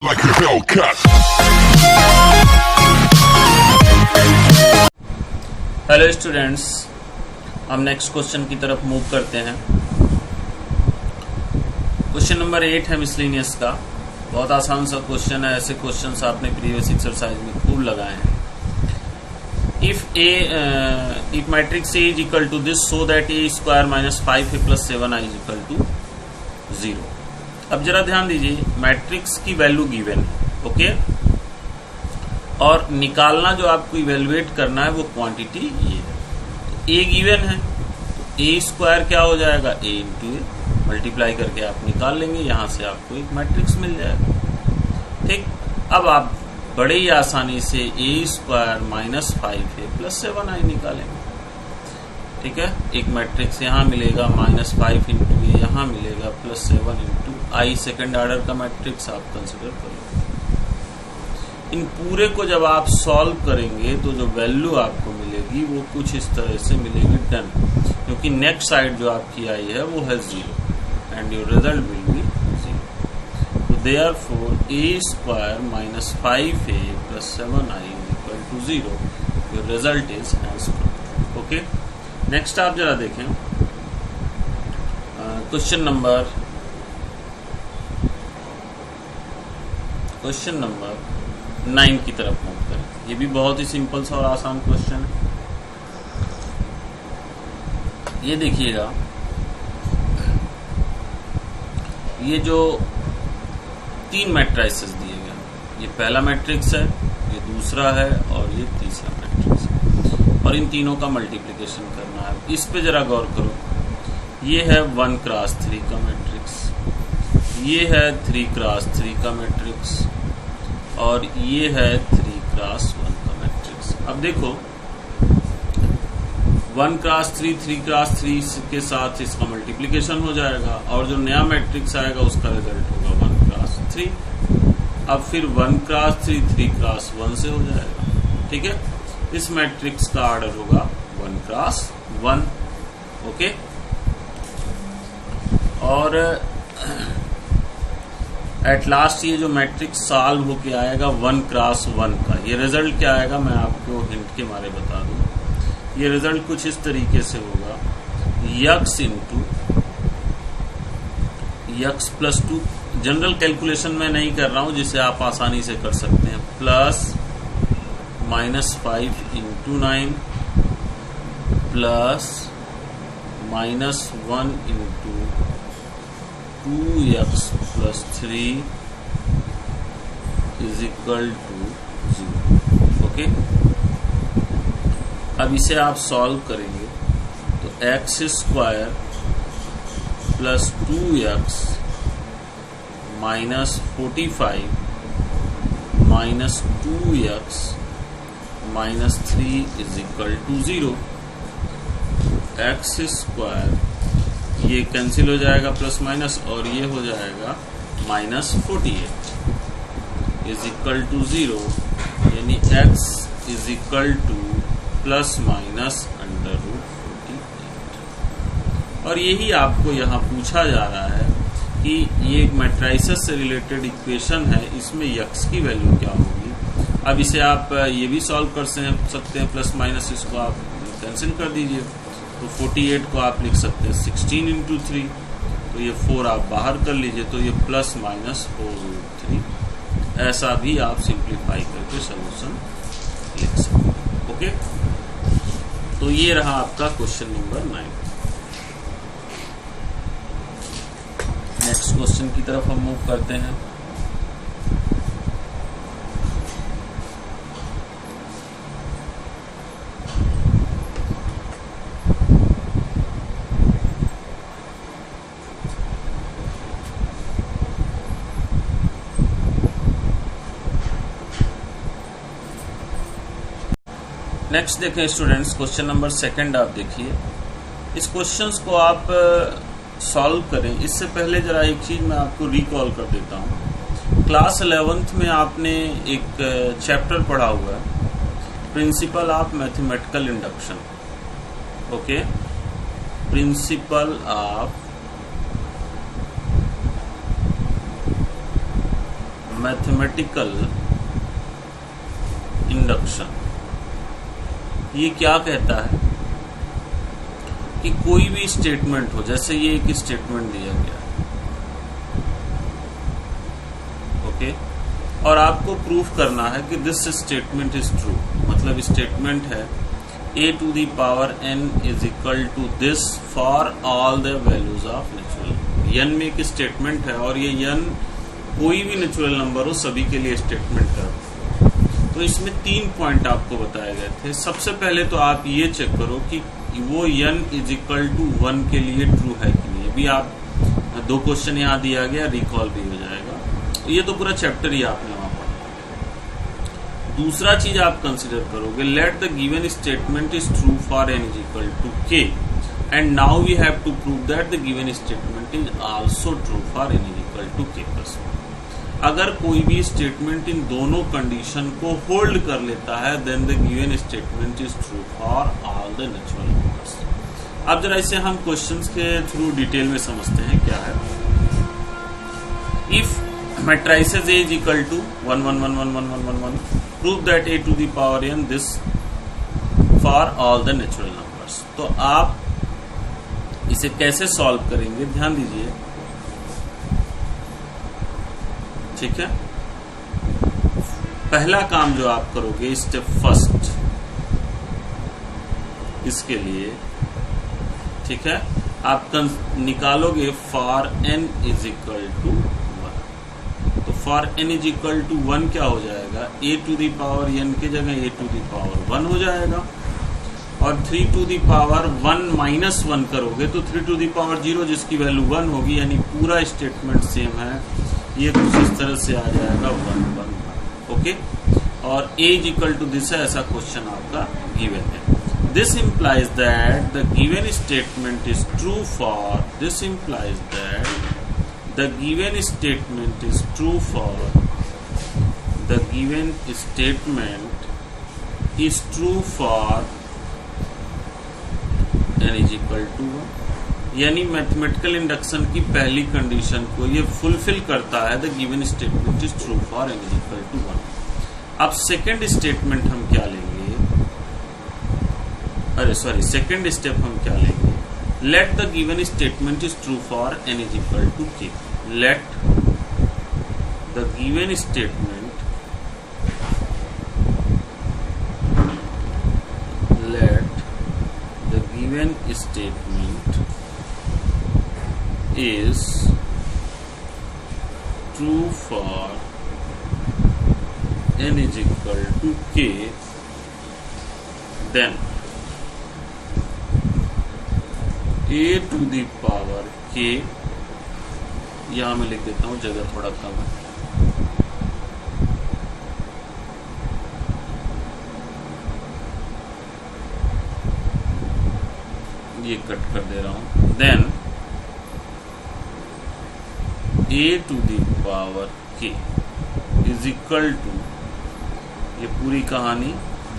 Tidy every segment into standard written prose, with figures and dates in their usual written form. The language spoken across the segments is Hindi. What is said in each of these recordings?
like a Hellcat. Hello students, हम नेक्स्ट क्वेश्चन की तरफ मूव करते हैं। क्वेश्चन नंबर 8 है मिसलिनियस का। बहुत आसान सा क्वेश्चन है। ऐसे क्वेश्चंस आपने प्रीवियस एक्सरसाइज में खूब लगाए हैं। If matrix A is equal to this so that A square minus 5a plus 7i is equal to 0। अब जरा ध्यान दीजिए, मैट्रिक्स की वैल्यू गिवन है, ओके, और निकालना जो आपको इवेलुएट करना है वो क्वांटिटी ये है। तो ए गिवन है तो ए स्क्वायर क्या हो जाएगा, ए इंटू ए, मल्टीप्लाई करके आप निकाल लेंगे, यहां से आपको एक मैट्रिक्स मिल जाएगा। ठीक, अब आप बड़े ही आसानी से ए square minus 5a plus 7i निकालेंगे। ठीक है, एक मैट्रिक्स यहाँ मिलेगा, माइनस 5 इंटू ए यहाँ मिलेगा, प्लस 7 इंटू आई सेकेंड ऑर्डर का मैट्रिक्स आप कंसिडर करोगे। इन पूरे को जब आप सॉल्व करेंगे तो जो वैल्यू आपको मिलेगी वो कुछ इस तरह से मिलेगी, डन, क्योंकि नेक्स्ट साइड जो आपकी आई है वो है 0 and your result will be 0। तो therefore A square minus 5a plus 7i equal to 0, your result is as following. Okay, next आप जरा देखें क्वेश्चन नंबर 9 की तरफ मूव करें। ये भी बहुत ही सिंपल सा और आसान क्वेश्चन है। ये देखिएगा, ये जो 3 मैट्रिसेस दिए गए, ये पहला मैट्रिक्स है, ये दूसरा है और ये तीसरा मैट्रिक्स है, और इन तीनों का मल्टीप्लिकेशन करना है। इस पे जरा गौर करो, ये है 1 क्रॉस 3 का मैट्रिक्स, ये है 3 क्रॉस 3 का मैट्रिक्स, और ये है 3 क्रॉस 1 का मैट्रिक्स। अब देखो 1 क्रॉस 3 3 क्रॉस 3 के साथ इसका मल्टीप्लिकेशन हो जाएगा, और जो नया मैट्रिक्स आएगा उसका रिजल्ट होगा 1 क्रॉस 3। अब फिर 1 क्रॉस 3 3 क्रॉस 1 से हो जाएगा। ठीक है, इस मैट्रिक्स का ऑर्डर होगा 1 क्रॉस 1। ओके, और एट लास्ट ये जो मैट्रिक्स सॉल्व होके आएगा 1 क्रॉस 1 का, ये रिजल्ट क्या आएगा मैं आपको हिंट के मारे बता दूं। ये रिजल्ट कुछ इस तरीके से होगा, x into x plus 2। General calculation मैं नहीं कर रहा हूं, जिसे आप आसानी से कर सकते हैं, plus minus 5 into 9 plus minus 1 into 2x plus 3 is equal to 0। Okay, अब इसे आप सॉल्व करेंगे तो x square plus 2x minus 45 minus 2x minus 3 is equal to 0। x square ये कैंसिल हो जाएगा प्लस माइनस, और ये हो जाएगा माइनस 48 इज इक्वल टू 0, यानी x is equal to plus minus under root 48। और यही आपको यहाँ पूछा जा रहा है कि ये एक मैट्रिसेस से रिलेटेड इक्वेशन है, इसमें x की वैल्यू क्या होगी। अब इसे आप ये भी सॉल्व कर सकते हैं, प्लस माइनस इसको आप कैंसिल कर दीजिए, तो 48 को आप लिख सकते हैं 16 इंटू 3, तो ये 4 आप बाहर कर लीजिए, तो ये प्लस माइनस 4√3। ऐसा भी आप सिंप्लीफाई करके सोल्यूशन लिख सकते हैं। ओके, तो ये रहा आपका क्वेश्चन नंबर 9। नेक्स्ट क्वेश्चन की तरफ हम मूव करते हैं। नेक्स्ट देखें स्टूडेंट्स, क्वेश्चन नंबर 2 आप देखिए। इस क्वेश्चंस को आप सॉल्व करें, इससे पहले जरा एक चीज मैं आपको रिकॉल कर देता हूँ। क्लास 11th में आपने एक चैप्टर पढ़ा हुआ है, principle of mathematical induction. Okay, principle of mathematical induction ये क्या कहता है कि कोई भी स्टेटमेंट हो, जैसे ये एक स्टेटमेंट दिया गया है, ओके, और आपको प्रूफ करना है कि दिस स्टेटमेंट इज ट्रू। मतलब स्टेटमेंट है a to the power n is equal to this for all the values of natural number। n में एक स्टेटमेंट है और ये n कोई भी नेचुरल नंबर हो सभी के लिए स्टेटमेंट है। तो इसमें 3 पॉइंट आपको बताए गए थे। सबसे पहले तो आप ये चेक करो कि वो n इज इक्वल टू 1 के लिए ट्रू है कि नहीं। अभी आप 2 क्वेश्चन यहाँ दिया गया, रिकॉल भी हो जाएगा। ये तो पूरा चैप्टर ही आपने वहां पढ़ा। दूसरा चीज आप कंसिडर करोगे, let the given statement is true for n is equal to k and now we have to prove that the given statement is also true for n is equal to k plus 1। अगर कोई भी स्टेटमेंट इन दोनों कंडीशन को होल्ड कर लेता है then the given statement is true for all the natural numbers. अब जरा इसे हम क्वेश्चंस के थ्रू डिटेल में समझते हैं क्या है। If matrices A is equal to 1 1 1 1 1 1 1 1 prove that a to the power n this for all the natural numbers. तो आप इसे कैसे सॉल्व करेंगे, ध्यान दीजिए, ठीक है। पहला काम जो आप करोगे स्टेप फर्स्ट इसके लिए, ठीक है, आप निकालोगे for n is equal to 1। तो for n is equal to 1 क्या हो जाएगा, a to the power n की जगह a टू दी पावर 1 हो जाएगा। और 3 टू दी पावर 1 माइनस 1 करोगे तो 3 टू दी पावर 0 जिसकी वैल्यू 1 होगी, यानी पूरा स्टेटमेंट सेम है। ये कुछ इस तरह से आ जाएगा 1 1 ओके। और a is equal to this है, ऐसा क्वेश्चन आपका गिवन है। This implies that the given statement is true for, this implies that the given statement is true for, the given statement is true for n is equal to 1। यानी मैथमेटिकल इंडक्शन की पहली कंडीशन को ये फुलफिल करता है, the given statement is true for n is equal to 1। अब सेकेंड स्टेटमेंट हम क्या लेंगे, अरे सॉरी, सेकेंड स्टेप हम क्या लेंगे, let the given statement is true for n is equal to k। Let the given statement, let the given statement is true for n is equal to k, then a to the power k, यहां मैं लिख देता हूं, जगह थोड़ा कम है, ये कट कर दे रहा हूं। Then a to the power k is equal to, ये पूरी कहानी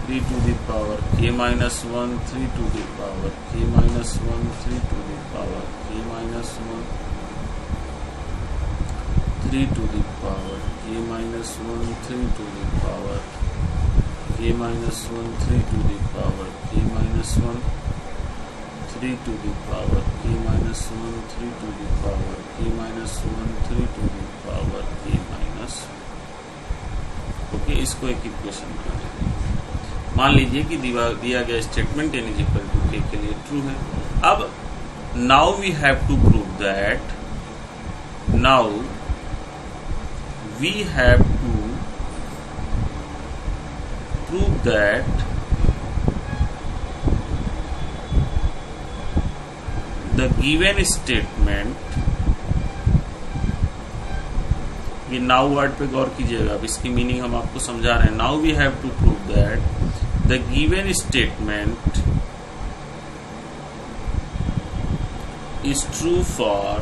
3 to the power k minus 1, 3 to the power k minus 1, 3 to the power k minus 1, 3 to the power k minus 1, 3 to the power k minus 1, 3 to the power k minus 1, 3 to the power k minus 1, 3 to the power k minus 1, 3 to the power k minus 1। Okay, इसको एक इक्वेशन बना लेते हैं। मान लीजिए कि दिया गया statement n is equal to k के लिए ट्रू है। अब now we have to prove that, now we have to prove that the given statement, ये नाउ वर्ड पे गौर कीजिएगा, अब इसकी मीनिंग हम आपको समझा रहे हैं। Now we have to prove that the given statement is true for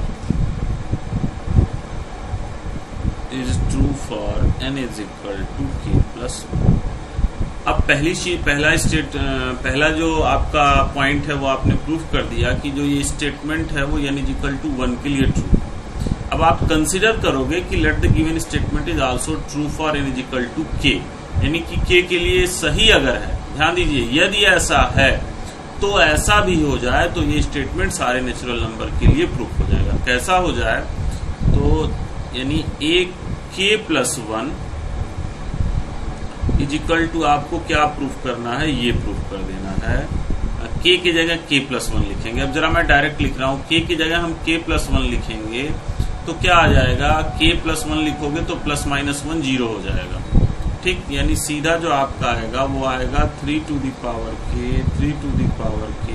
n is equal to k plus 1। अब पहला जो आपका पॉइंट है वो आपने प्रूफ कर दिया कि जो ये स्टेटमेंट है वो n इज इक्वल टू 1 के लिए ट्रू। अब अब आप कंसिडर करोगे कि let the given statement is also true for n is equal to k, यानी कि k के लिए सही अगर है, ध्यान दीजिए यदि ऐसा है तो ऐसा भी हो जाए तो ये स्टेटमेंट सारे नेचुरल नंबर के लिए प्रूफ हो जाएगा। कैसा हो जाए तो यानी ak+1 इज इक्वल टू आपको क्या प्रूफ करना है, ये प्रूफ कर देना है। k की जगह k+1 लिखेंगे। अब जरा मैं डायरेक्ट लिख रहा हूं, k की जगह हम k+1 लिखेंगे तो क्या आ जाएगा, k+1 लिखोगे तो +-1 0 हो जाएगा, ठीक। यानी सीधा जो आपका आएगा वो आएगा 3 to the power k, 3 to the power k,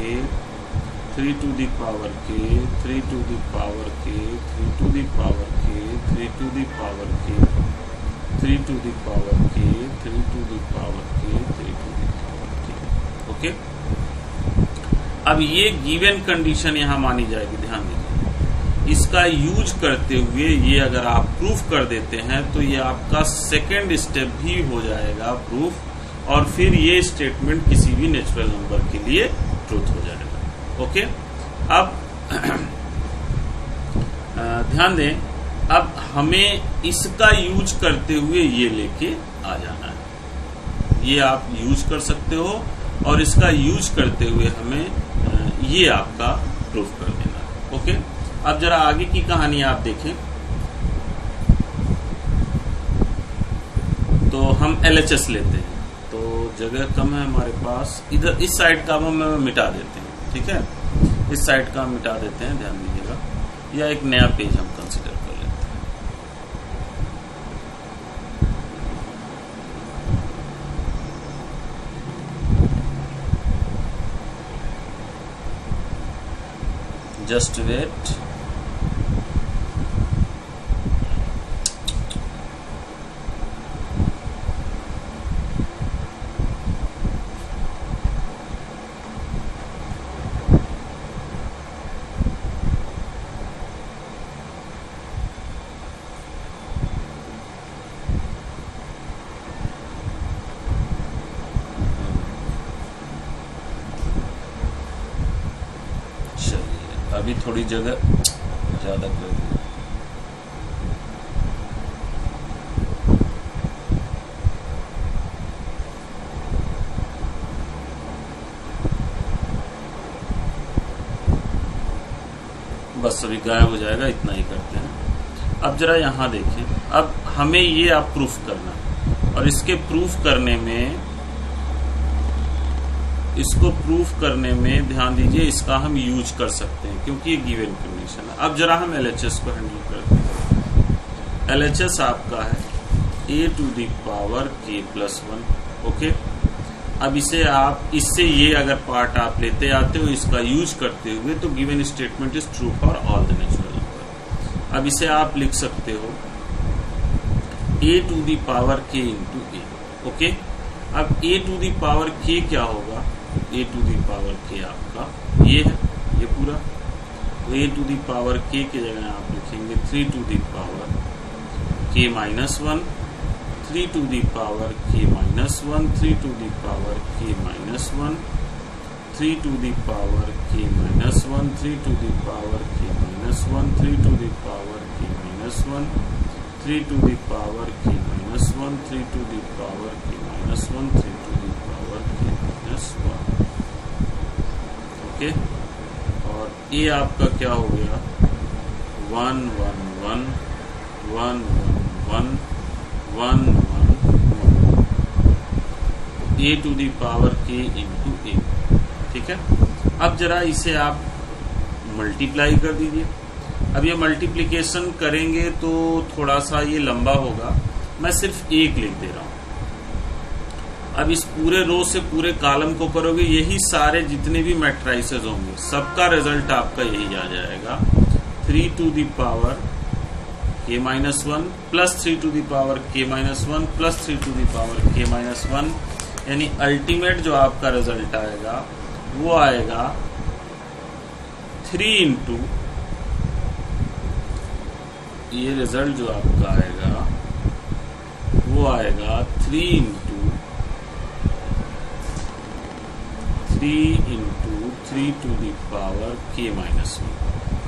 3 to the power k, 3 to the power k, 3 to the power k, 3 to the power k, 3 to the power k, 3 to the power k, 3 to the power k। Okay, अब ये गिवन कंडीशन यहां मानी जाएगी, ध्यान दीजिए। इसका यूज करते हुए ये अगर आप प्रूफ कर देते हैं तो ये आपका सेकेंड स्टेप भी हो जाएगा प्रूफ, और फिर ये स्टेटमेंट किसी भी नेचुरल नंबर के लिए ट्रूथ हो जाएगा। ओके, अब ध्यान दें, अब हमें इसका यूज करते हुए ये लेके आ जाना है। ये आप यूज कर सकते हो और इसका यूज करते हुए हमें ये आपका प्रूफ कर देना है। ओके, अब जरा आगे की कहानी आप देखें तो हम LHS लेते हैं, तो जगह कम है हमारे पास, इधर इस साइड का हम मिटा देते हैं, ठीक है, इस साइड का हम मिटा देते हैं, ध्यान दीजिएगा, या एक नया पेज हम कंसीडर कर लेते हैं। जस्ट वेट, अभी थोड़ी जगह ज्यादा कर दी। बस अभी गायब हो जाएगा, इतना ही करते हैं। अब जरा यहां देखें, अब हमें ये आप प्रूफ करना है, और इसके प्रूफ करने में, इसको प्रूफ करने में ध्यान दीजिए, इसका हम यूज कर सकते हैं क्योंकि ये गिवन कंडीशन है। अब जरा हम LHS को हैंडल करते हैं। LHS आपका है a to the power k+1। Okay, अब इसे आप, इससे ये अगर पार्ट आप लेते आते हो इसका यूज करते हुए, तो given statement is true for all the natural number. अब इसे आप लिख सकते हो a to the power k into a। Okay, अब a to the power k क्या होगा, a to the power k आपका ये है, ये पूरा, तो a to the power k की जगह आप लिखेंगे 3 to the power k-1, 3 to the power k-1, 3 to the power k-1, 3 to the power k-1, 3 to the power k-1, 3 to the power k-1, 3 to the power k-1, 3 to the power k-1, 3 to the power k-1। Okay, और ये आपका क्या हो गया, 1 1 1 1 1 1 1 a to the power k into a। ठीक है, अब जरा इसे आप मल्टीप्लाई कर दीजिए। अब ये मल्टीप्लिकेशन करेंगे तो थोड़ा सा ये लंबा होगा, मैं सिर्फ एक लिख दे रहा हूं। अब इस पूरे रो से पूरे कॉलम को करोगे, यही सारे जितने भी मैट्राइसेस होंगे सबका रिजल्ट आपका यही आ जाएगा, 3 to the power k-1 plus 3 to the power k-1 plus 3 to the power k-1, यानी अल्टीमेट जो आपका रिजल्ट आएगा वो आएगा 3 इंटू, ये रिजल्ट जो आपका आएगा वो आएगा 3 into 3 to the power k-1।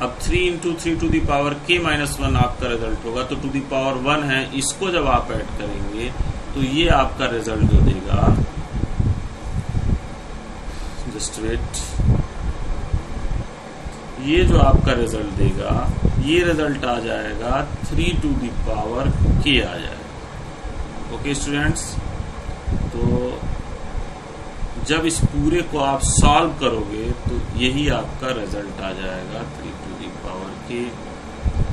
अब 3 into 3 to the power k minus 1 आपका रिजल्ट होगा, तो टू दी पावर 1 है, इसको जब आप ऐड करेंगे तो ये आपका रिजल्ट जो देगा, जस्ट वेट, ये जो आपका रिजल्ट देगा, ये रिजल्ट आ जाएगा 3 टू दी पावर k आ जाएगा। ओके स्टूडेंट्स, तो जब इस पूरे को आप सॉल्व करोगे तो यही आपका रिजल्ट आ जाएगा 3 to the power k,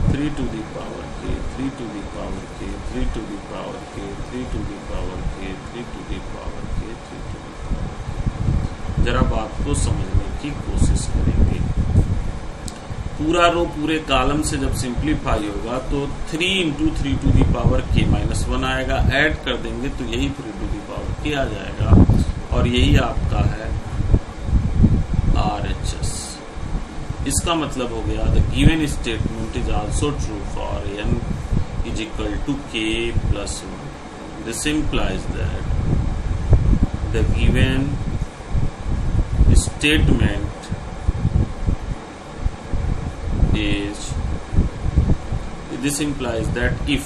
3 to the power k, 3 to the power k, 3 to the power k, 3 to the power k, 3 to the power k, 3 to the power k। जरा बात को समझने की कोशिश करेंगे। पूरा रो पूरे कॉलम से जब सिंप्लीफाई होगा तो 3 into 3 to the power k minus 1 आएगा, ऐड कर देंगे तो यही 3 टू दी पावर k आ जाएगा, और यही आपका है RHS। इसका मतलब हो गया the given statement is also true for n is equal to k plus 1। This implies that the given statement is, this implies that if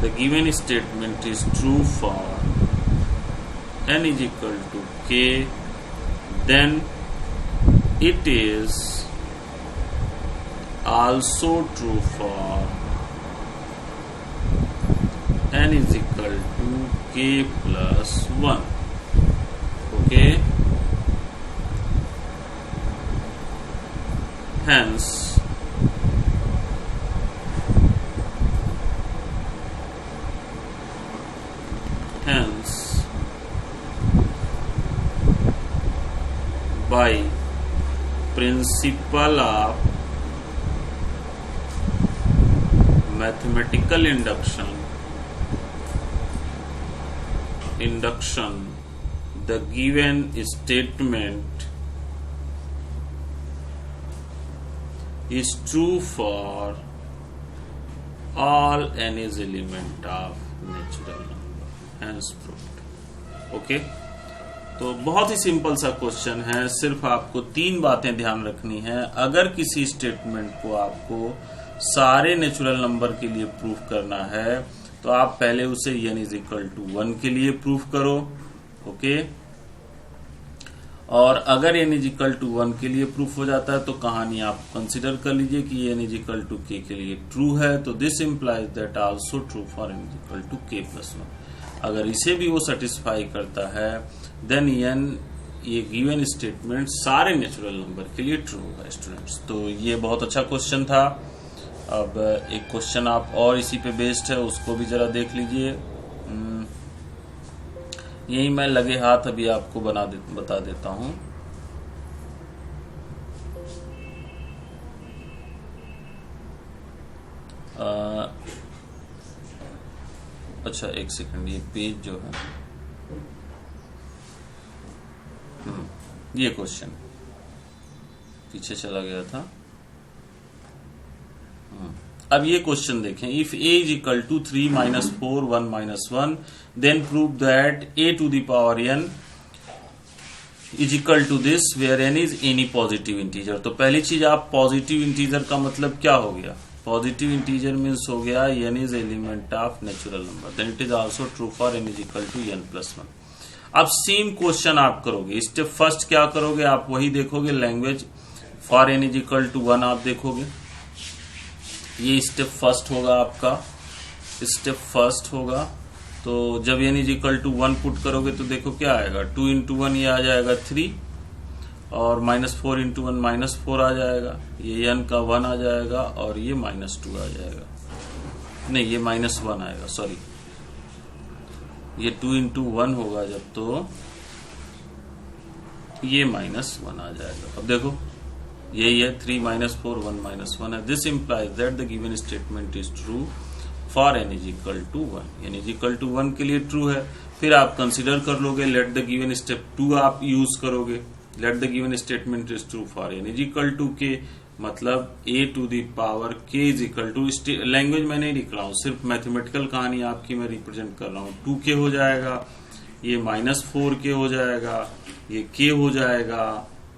the given statement is true for n is equal to k, then it is also true for n is equal to k plus 1. Okay, hence by principle of mathematical induction, the given statement is true for all n is element of natural number, hence proved. Okay, तो बहुत ही सिंपल सा क्वेश्चन है, सिर्फ आपको 3 बातें ध्यान रखनी है। अगर किसी स्टेटमेंट को आपको सारे नेचुरल नंबर के लिए प्रूफ करना है तो आप पहले उसे n इज इक्वल टू 1 के लिए प्रूफ करो। ओके, और अगर n इज इक्वल टू 1 के लिए प्रूफ हो जाता है तो कहानी आप कंसिडर कर लीजिए कि n is equal to k के लिए ट्रू है, तो this implies that also true for n is equal to k plus 1। अगर इसे भी वो सेटिस्फाई करता है देन n, ये गिवन स्टेटमेंट सारे नेचुरल नंबर के लिए ट्रू होगा स्टूडेंट्स। तो ये बहुत अच्छा क्वेश्चन था। अब एक क्वेश्चन आप और इसी पे बेस्ड है, उसको भी जरा देख लीजिए। यही मैं लगे हाथ अभी आपको बता देता हूं। अच्छा एक सेकंड, ये पेज जो है, ये क्वेश्चन पीछे चला गया था। अब ये क्वेश्चन देखें, if a is equal to 3 minus 4 1 minus 1 then prove that a to the power n is equal to this where n is any positive integer. तो पहली चीज, आप पॉजिटिव इंटीजर का मतलब क्या हो गया? पॉजिटिव इंटीजर मीन्स हो गया n is element of natural number, then it is also true for n is equal to n plus 1। अब सेम क्वेश्चन आप करोगे, स्टेप फर्स्ट क्या करोगे, आप वही देखोगे, language for n is equal to 1 आप देखोगे। ये स्टेप फर्स्ट होगा आपका, स्टेप फर्स्ट होगा। तो जब n is equal to 1 put करोगे तो देखो क्या आएगा, 2 इंटू 1 ये आ जाएगा 3, और माइनस 4 इंटू 1 माइनस 4 आ जाएगा, ये n का 1 आ जाएगा, और ये माइनस 2 आ जाएगा, नहीं ये माइनस 1 आएगा, सॉरी ये 2 इंटू 1 होगा जब, तो ये माइनस 1 आ जाएगा। अब देखो यही है, 3 माइनस 4 1 माइनस 1 है। This implies that the given statement is true for n is equal to 1। n is equal to 1 के लिए ट्रू है। फिर आप कंसिडर कर लोगे, लेट द गिवन स्टेप 2 आप यूज करोगे, let the given statement is true for n is equal to k, मतलब a to the power k is equal to, language मैं नहीं लिख रहा हूँ, सिर्फ मैथमेटिकल कहानी आपकी मैं रिप्रेजेंट कर रहा हूँ। 2k हो जाएगा, ये माइनस 4k हो जाएगा, ये k हो जाएगा,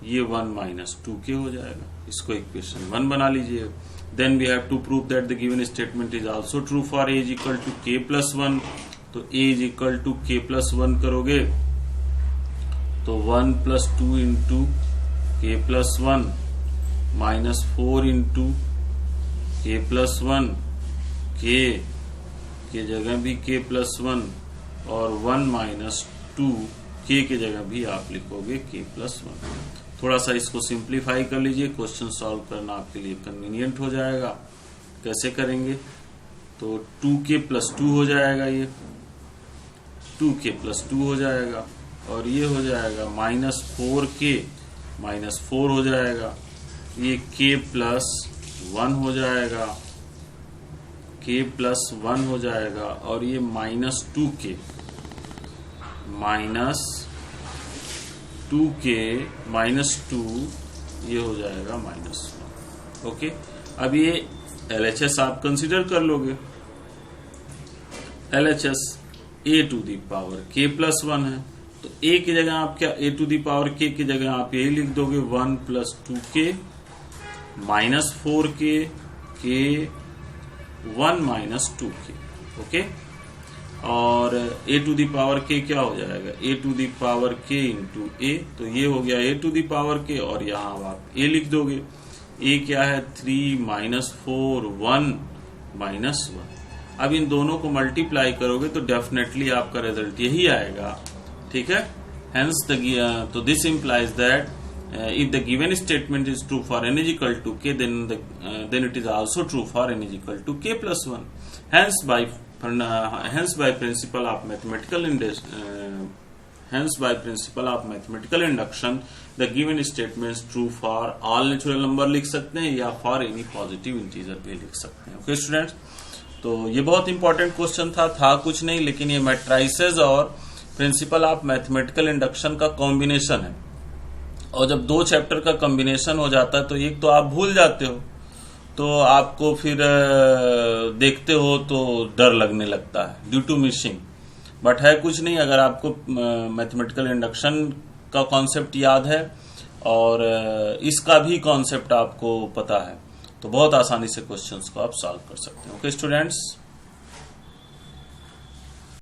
ये 1 माइनस 2k हो जाएगा। इसको इक्वेशन 1 बना लीजिए। Then we have to prove that the given statement is also true for a is equal to k plus 1। तो a is equal to k plus 1 करोगे तो 1 plus 2 into k plus 1 minus 4 into k plus 1, k के जगह भी k प्लस 1 और 1 माइनस 2 k के जगह भी आप लिखोगे k प्लस 1। थोड़ा सा इसको सिंप्लीफाई कर लीजिए, क्वेश्चन सॉल्व करना आपके लिए कन्वीनियंट हो जाएगा। कैसे करेंगे? तो 2k प्लस 2 हो जाएगा, ये 2k प्लस 2 हो जाएगा और ये हो जाएगा माइनस 4k माइनस 4 हो जाएगा, ये k प्लस 1 हो जाएगा, k प्लस 1 हो जाएगा और ये minus 2k minus 2k minus 2 ये हो जाएगा माइनस 1। ओके, अब ये LHS आप कंसिडर कर लोगे। LHS a to the power k plus 1 है, तो a की जगह आप क्या, a to the power k की जगह आप यही लिख दोगे 1 plus 2k minus 4k k 1 minus 2k। Okay, और a to the power k क्या हो जाएगा, a to the power k into a। तो ये हो गया a to the power k और यहाँ आप a लिख दोगे। a क्या है 3 माइनस 4 1 माइनस 1। अब इन दोनों को मल्टीप्लाई करोगे तो डेफिनेटली आपका रिजल्ट यही आएगा। ठीक है, हेंस तो this implies that if the given statement is true for n is equal to k, then it is also true for n is equal to k plus 1. Hence by principle of mathematical induction, the given statement is true for all natural number लिख सकते हैं या for any positive integer भी लिख सकते हैं। ओके स्टूडेंट्स, तो ये बहुत इंपॉर्टेंट क्वेश्चन था कुछ नहीं, लेकिन ये मैट्राइसेस और प्रिंसिपल ऑफ मैथमेटिकल इंडक्शन का कॉम्बिनेशन है। और जब दो चैप्टर का कॉम्बिनेशन हो जाता है तो एक तो आप भूल जाते हो, तो आपको फिर देखते हो तो डर लगने लगता है ड्यू टू मिसिंग। बट है कुछ नहीं, अगर आपको मैथमेटिकल इंडक्शन का कॉन्सेप्ट याद है और इसका भी कॉन्सेप्ट आपको पता है तो बहुत आसानी से क्वेश्चंस को आप सॉल्व कर सकते हैं। Okay students.